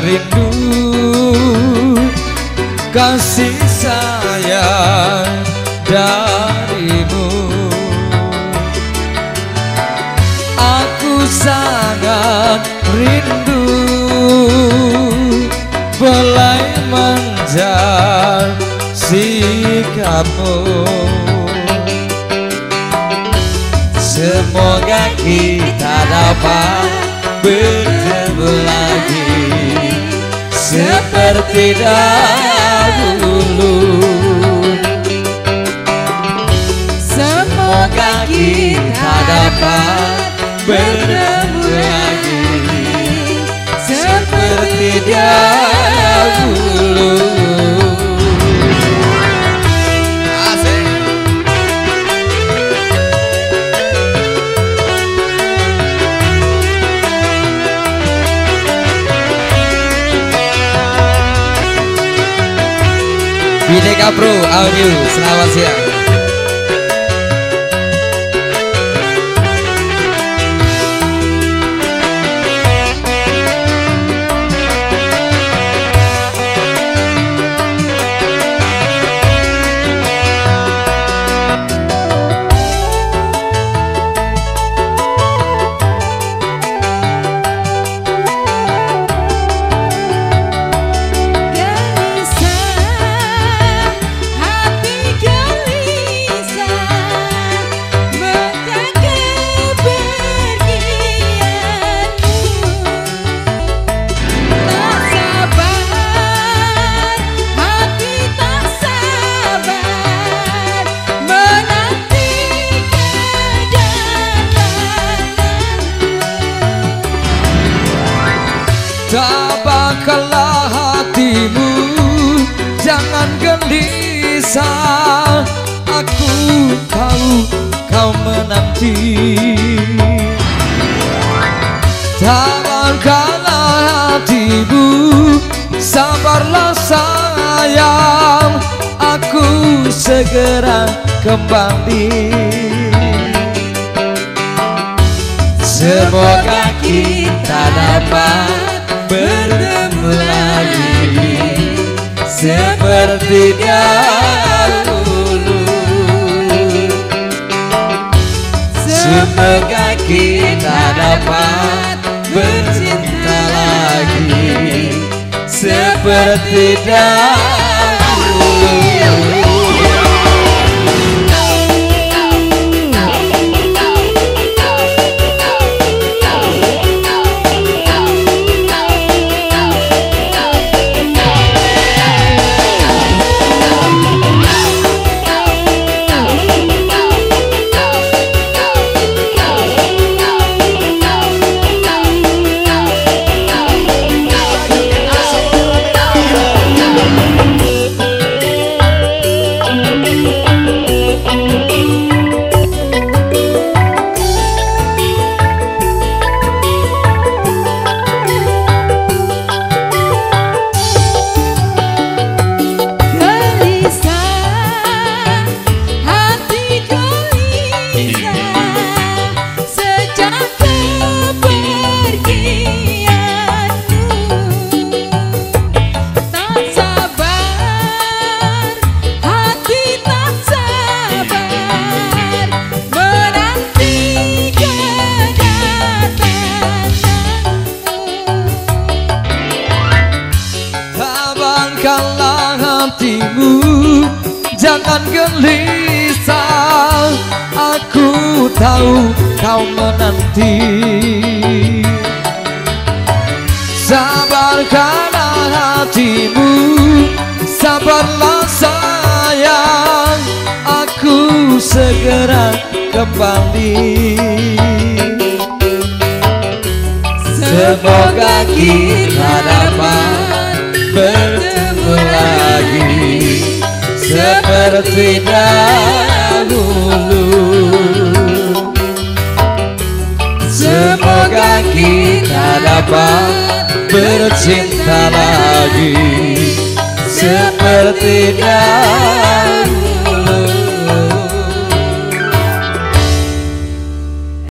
rindu kasih sayang darimu. Aku sangat rindu belai manjar sikapmu. Semoga kita dapat bertemu lagi seperti dahulu. Semoga kita dapat bertemu lagi seperti dahulu. Bineka Pro Audio, selamat siang. Tabahkanlah hatimu, jangan gelisah. Aku tahu kau menanti. Tabahkanlah hatimu, sabarlah sayang. Aku segera kembali. Semoga kita dapat bertemu lagi seperti dahulu. Semoga kita dapat bercinta lagi seperti dahulu. Tabahkanlah hatimu, jangan gelisah. Aku tahu kau menanti. Sabarkanlah hatimu, sabarlah sayang. Aku segera kembali. Semoga kita dapat bertemu lagi seperti dahulu. Semoga kita dapat bercinta lagi seperti dahulu.